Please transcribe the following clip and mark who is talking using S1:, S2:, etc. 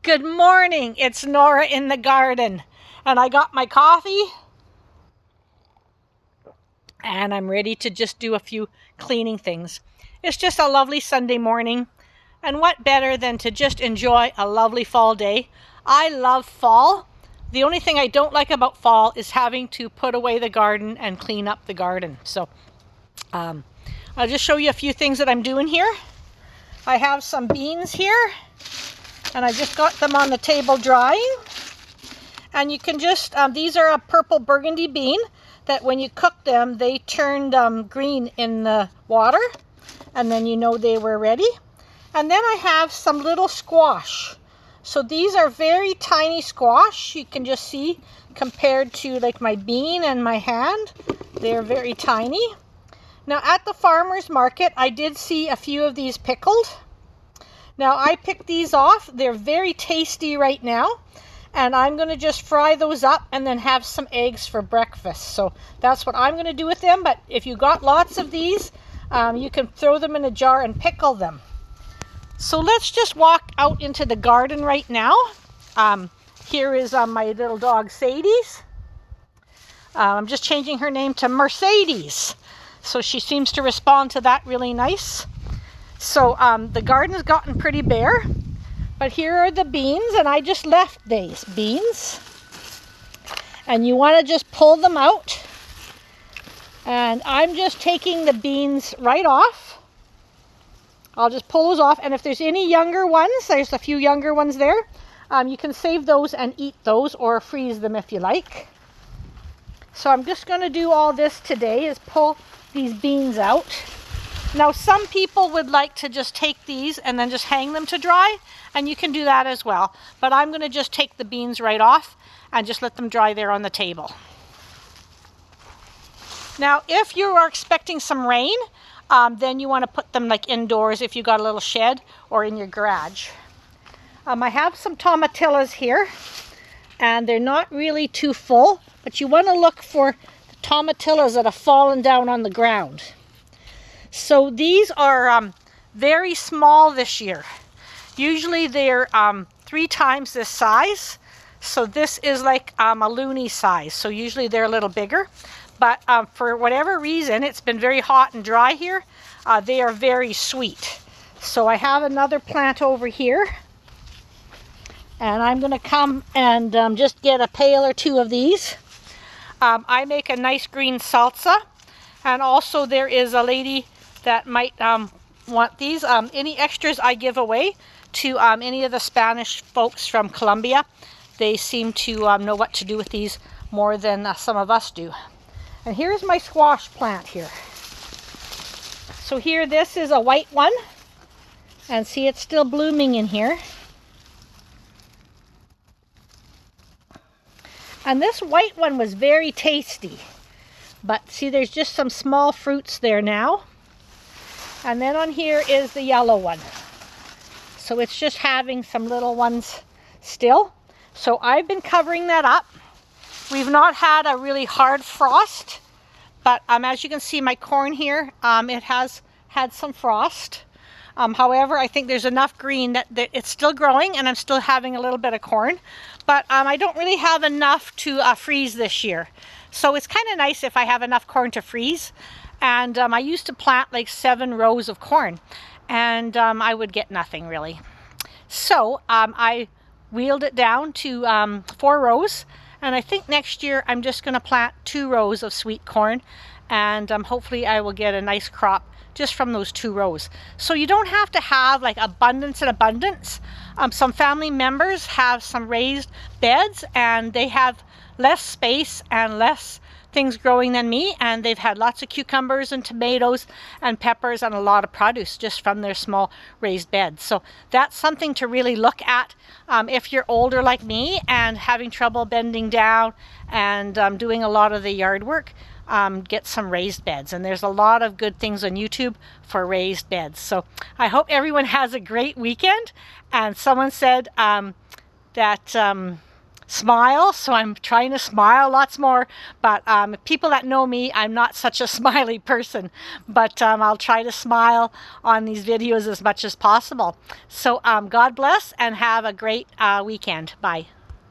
S1: Good morning, it's Nora in the garden, and I got my coffee and I'm ready to just do a few cleaning things. It's just a lovely Sunday morning, and what better than to just enjoy a lovely fall day. I love fall. The only thing I don't like about fall is having to put away the garden and clean up the garden. So I'll just show you a few things that I'm doing here. I have some beans here, and I just got them on the table drying. And you can just, these are a purple burgundy bean that when you cook them, they turned green in the water, and then you know they were ready. And then I have some little squash. So these are very tiny squash. You can just see compared to like my bean and my hand, they're very tiny. Now at the farmer's market, I did see a few of these pickled. Now I picked these off. They're very tasty right now. And I'm going to just fry those up and then have some eggs for breakfast. So that's what I'm going to do with them. But if you got lots of these, you can throw them in a jar and pickle them. So let's just walk out into the garden right now. Here is my little dog Sadie's. I'm just changing her name to Mercedes. So she seems to respond to that really nice. So the garden's gotten pretty bare. But here are the beans, and I just left these beans. And you want to just pull them out. And I'm just taking the beans right off. I'll just pull those off, and if there's any younger ones, there's a few younger ones there, you can save those and eat those or freeze them if you like. So I'm just going to do all this today, is pull these beans out. Now some people would like to just take these and then just hang them to dry, and you can do that as well. But I'm going to just take the beans right off and just let them dry there on the table. Now if you are expecting some rain, then you want to put them like indoors if you got a little shed or in your garage. I have some tomatillas here, and they're not really too full, but you want to look for the tomatillas that have fallen down on the ground. So these are very small this year. Usually they're 3 times this size. So this is like a loony size. So usually they're a little bigger. But for whatever reason, it's been very hot and dry here. They are very sweet. So I have another plant over here. And I'm going to come and just get a pail or 2 of these. I make a nice green salsa. And also there is a lady that might want these. Any extras I give away to any of the Spanish folks from Colombia. They seem to know what to do with these more than some of us do. And here's my squash plant here. So here, this is a white one. And see, it's still blooming in here. And this white one was very tasty. But see, there's just some small fruits there now. And then on here is the yellow one. So it's just having some little ones still. So I've been covering that up. We've not had a really hard frost, but as you can see, my corn here, it has had some frost. However, I think there's enough green that it's still growing, and I'm still having a little bit of corn. But I don't really have enough to freeze this year. So it's kind of nice if I have enough corn to freeze. And I used to plant like 7 rows of corn, and I would get nothing really. So I wheeled it down to 4 rows. And I think next year I'm just going to plant 2 rows of sweet corn, and hopefully I will get a nice crop just from those 2 rows. So you don't have to have like abundance and abundance. Some family members have some raised beds, and they have less space and less things growing than me, and they've had lots of cucumbers and tomatoes and peppers and a lot of produce just from their small raised beds. So that's something to really look at if you're older like me and having trouble bending down and doing a lot of the yard work. Get some raised beds, and there's a lot of good things on YouTube for raised beds. So I hope everyone has a great weekend. And someone said that smile, so I'm trying to smile lots more. But people that know me, I'm not such a smiley person, but I'll try to smile on these videos as much as possible. So God bless and have a great weekend. Bye.